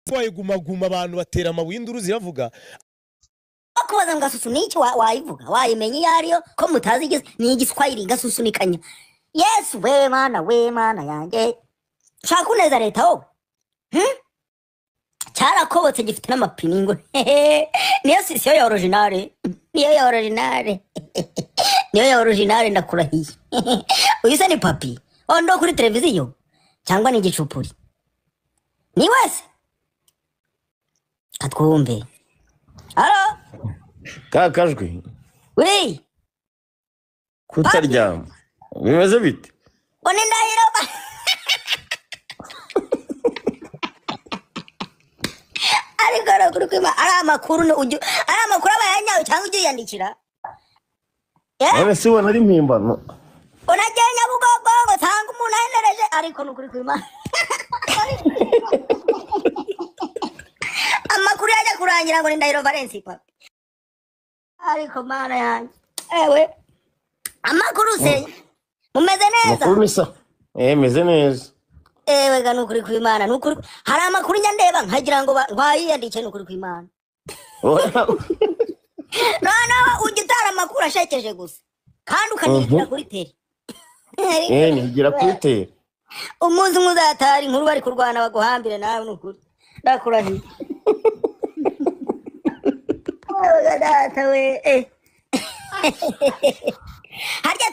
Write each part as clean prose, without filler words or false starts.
Foye guma abantu batera amabuye induru ziravuga. Akubaza ngasusu niki wayivuga wayimenye yariyo ko mutazi ni igiswahili gasusunikanya. Yes we mana yanjye. Shaka uneza leta wowe. Cyarakobotse gifite n'amapine ngo niyo sisiyo ya originale. Niyo ya originale ndakurahiye. Uyise ni papi. Ondo kuri televiziyo cyangwa ni igicupuri. Ni wese. Katwumve. Halo? Kakajwe. Oui. Kutaryama. Bimeze bite? Bone ndahiro. Ariko kuri kwima ari amakuru abayanyawe cyangwa ugiyandikira. None si wona ari mpimbano. Unagenya bugogo cyangwa umuntu ahenereje ariko nukuri kwima. Amakuru yaje kurangira ngo ndahiro Valence papi. Ariko mana yanjye. Ewe. Amakuru se. Mumeze neza. Amakuru nisa. Meze neza. Ewe ga nukuri kwimana nukuri. Hari amakuru nyandeba nkagira ngo bayiyandike nukuri kwimana. No ugitara amakuru ashekeje gusa. Kandi ukanigira kuri tele. Nigira kuri tele. Umunsi muzatari inkuru bari kurwana baguhambire nawe nukuri. Ndakurahiye. Harya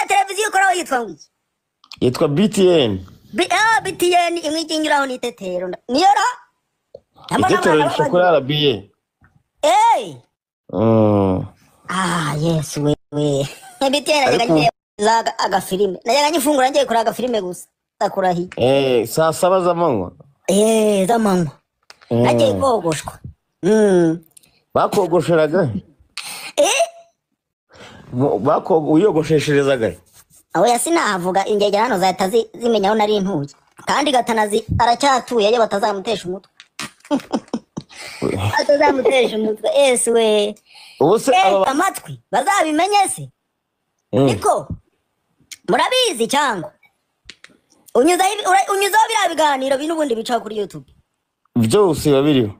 televiziyo ukora yitwa ngiki? Yitwa BTN. BTN imwijingiraho ni tetero. Niyo ra? Itetero rishokora RBA. Yes we. BTN ajya aga filime. Najya nyifungura ngiye kuri aga filime gusa. Ndakurahiye. Saa 7 z'amanywa. Z'amanywa. Nagiye kogoshwa. Bakogosheraga? Uyogoshesherezaga? Aho yasinavuga ingegera hano zahita zimenya aho nari ntuye. Kandi gatanazi aracyatuye aje batazamutesha umutwe. Batazamutesha umutwe. We. Ubuse amatwi bazabimenye se. Niko. Murabizi cyangwa? Unyuzaho birabiganiro binubundi bica kuri YouTube. Byose babiriho.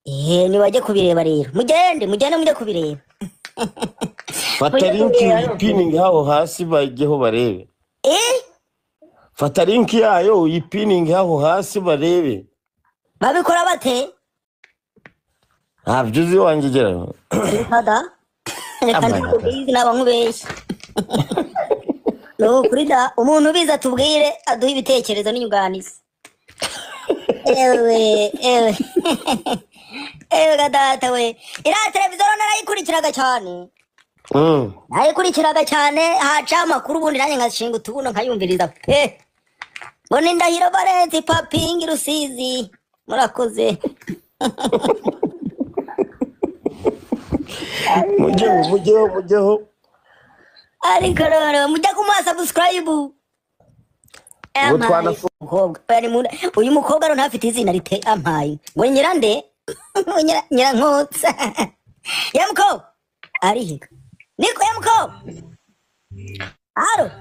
Ni wajye kubireba rero. Mugende mujye kubireba. Fata link yipining haho hasi bajyeho barebe. Fata link yayo yipining haho hasi barebe. Babikora bate? Byuzi wanjye gera. Pada. Kandi n'abankubeshye. No kurida umuntu biza tubwire aduha ibitekerezo n'inyuganizi. Ewe gadata we. Ira televiziyo narayikurikiraga cyane. Nayikurikiraga cyane haca amakuru ubundi nanjye ngashinga utubuno nkayumviriza pe. Ngo ni Ndahiro Valence papi Rusizi. Murakoze. Mujyeho. Ariko rero mujya kuma subscribe. Uyu mukobwa ntafite izina rite ampaye. Ngo nyirande. Nyirankotsa. Yamko. Arihiga. Niko yamko. Aro.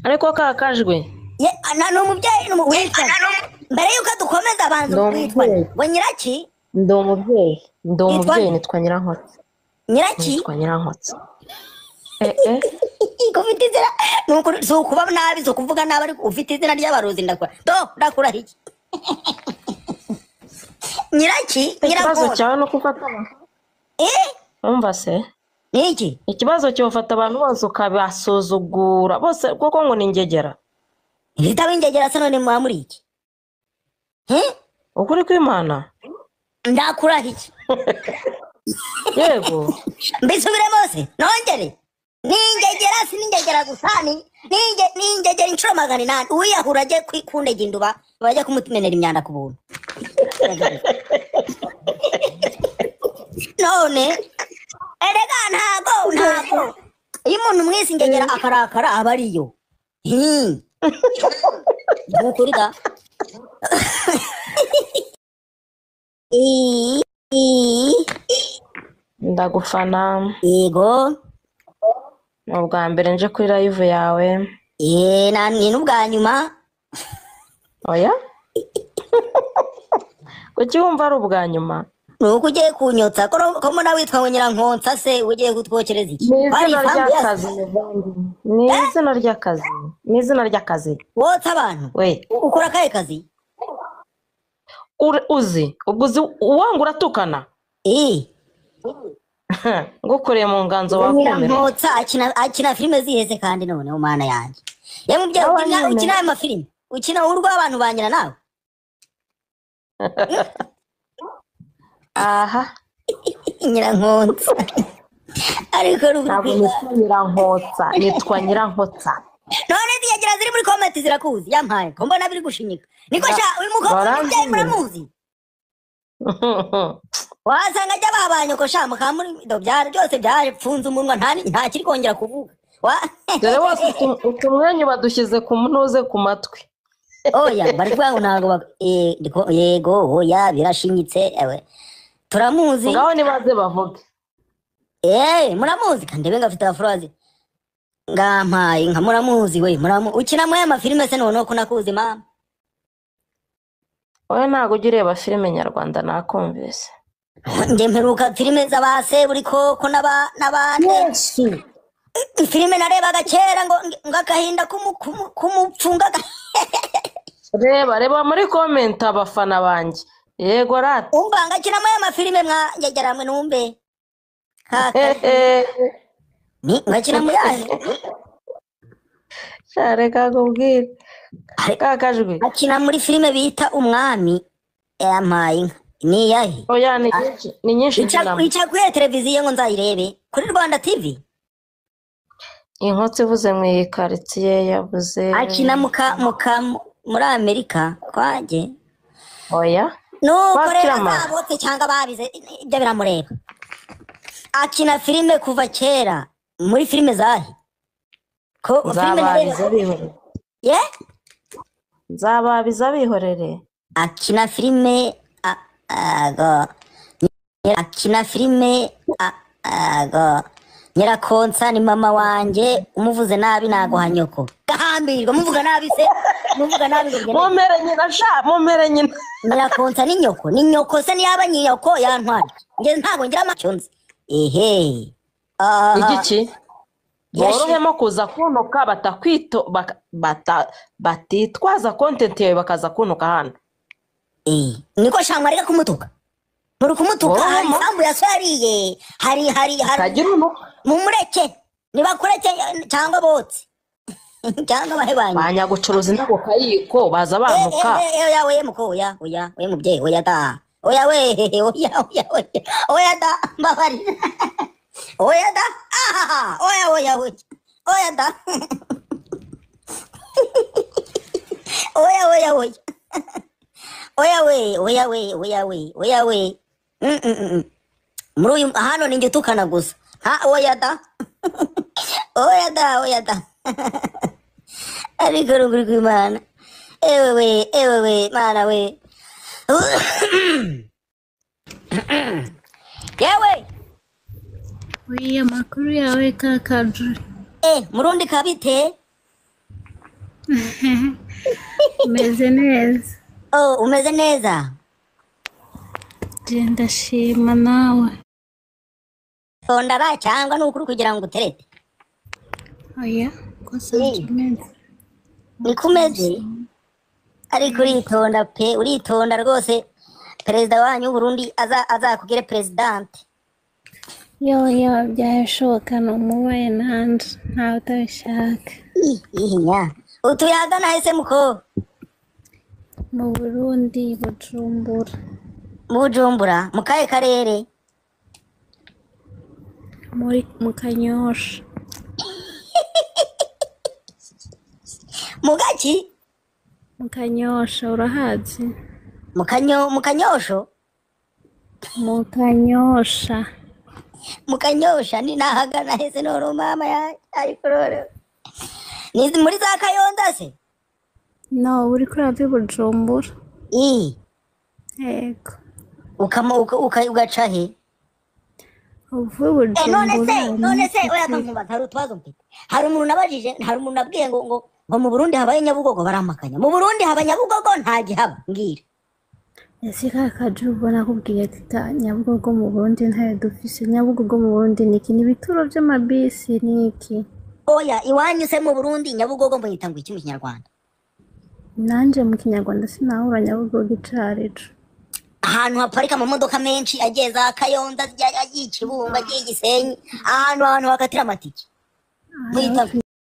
Ariko kakajwe. No mubyeyi n'umuwitwa. Mbere yuko dukomeza abanza kwitwa. Ngo nyiraki? Ndi umubyeyi nitwa Nyirankotsa. Nyiraki? Nitwa Nyirankotsa. Ufite izina nuko so kuba nabi so kuvuga nabi ariko ufite izina ry'abarozi ndakura iki Nyiraki ikibazo cyawe no kufatana umva se niki ikibazo cyo ufata abantu bose ukabasuzugura bose koko ngo ningegera bitabingegera se none muri iki ukuri kw'Imana ndakura iki yego mbisubire bose nongere ningegera siningegera gusani ningegera inshuro 800 uyahura je kwikundege induba bajya kumutumenera imyanda ku buntu none erega ntago iyo umuntu mwisi ngegera akarakara abariyo Bukurida ndagufana yego ubwa mbere nje kuri live yawe nani n'ubwa nyuma oya kuki wumva ari ubwa nyuma nuko ugiye kunyotsa ko mbona witwa ngo Nyirankonsa se ugiye kutwokereza iki ni Bari izina isambu ya- ry'akazi muvandimwe ni izina ry'akazi ni izina ry'akazi wotsa abantu we ukora akahe kazi uzi ubwo uzi uwanga uratukana ngukoreye mu nganzo wakwemera Nyirankotsa akina filime ziheze kandi noneho mana yanjye yamubye Nawe nyine. ukina ayo mafilime ukina urw'abantu banyina nawe aha Nyirankotsa ariko ntabwo nitwa Nyirankotsa nitwa Nyirankotsa none ziyagira ziri muri comment zirakuzi yampaye ko mbona biri gushinyika niko sha uyu mukobwa Baranzi mubyeyi nyine. muramuzi wasanga ajya babanye ko sha mukamuri byari byose byapfunze umunwa nta kiri kongera kuvuga dore bose utumwenyu badushyize ku ntuze ku matwi oya bari kuvuga ngo ntabwo yego oya birashinyitse ewe turamuzi ngaho nibaze bavuge muramuzi kandi benga afite afrazi ngampaye nka muramuzi we ukina mu mafilime se noneho ko nakuzi mama wowe ntabwo ujya ureba filime nyarwanda nakumvise njye mperuka filime z'abase buri koko n'abandi filime narebaga kera ngo agahinda kumupfunga reba muri comment abafana banjye yego rata umva ngakina mu mafilime mwagegera mwe numbe ngakina mu yahe reka kubwira kakajwi akina muri filime bita Umwami yampaye inka ni yahe oya ni nyinshi ica kuri televiziyo ngo nzayirebe kuri Rwanda TV inkotsi ivuze mu iyi quartier yavuze akina muri Amerika kwaje oya nukorera zabotse cyangwa babize ibyo biramureba akina filime kuva kera muri filime zahe ko filime zababiza bihorere zababiza bihorere akina filime Nyirakonsa ni mama wanje umuvuze nabi naguha nyoko gahambirwa muvuga nabi se muvuga nabi ngo mumere nyina mumere nyina Nyirakonsa ni nyoko se niyaba nyoko yantwara nge ntago ngira amacyo nzi igiki borohemo kuza kunuka batitwaza content yawe bakaza kunuka hano niko shamwa reka kumutuka muri kumutuka hari sambu yasariye hari tagira unuka mumureke nibakureke cyangwa botse cyangwa bahebanye banyagucuruza indabo kayiko baza banuka oya we muko oya we mubyeyi oya da oya we oya da mbabari oya da oya we oya da oya we muri uyu hano ninjye utukana gusa oya da oya da ariko ruguru rw'Imana ewe we mana we yewe Oya makuru yawe kakajuri murundi kabite umeze neza umeze neza genda shima nawe tondara cyangwa nukuri kugira ngo uterete oya kosa kimeze nikumeze ariko uritonda rwose perezida wanyu w'Uburundi azakugire presidente yoya byashoboka numubaye nanje ntawe utabishaka ihinya utuyagana hese muko mu Burundi Bujumbura mu kahe karere mu Kanyosha mu gaki mu Kanyosha urahazi mu Kanyosho mu Kanyosha ni nahagana hese noro mama ariko rero ni muri za Kayonza se no uri kuri avi Bujumbura yego ugaca he uvuye Bujumbura none se oya kankubaza hari utwazo mfite hari umuntu nabwiye ngo mu Burundi habaye Nyabugogo baramakanya mu Burundi haba Nyabugogo nta gihaba mbwira ese kakaje ubona kubwiye ati Nyabugogo mu Burundi ntayo dufise. Nyabugogo mu Burundi niki n'ibituro by'amabisi niki. Oya iwanyu se mu Burundi Nyabugogo muyita ngo iki mu Kinyarwanda? Nanje mu Kinyarwanda sinahura Nyabugogo icarico. Ahantu haparika amamodoka menshi ageza Kayonza agiye Kibungo agiye Gisenyi, ahantu bakatira amatike. Muyita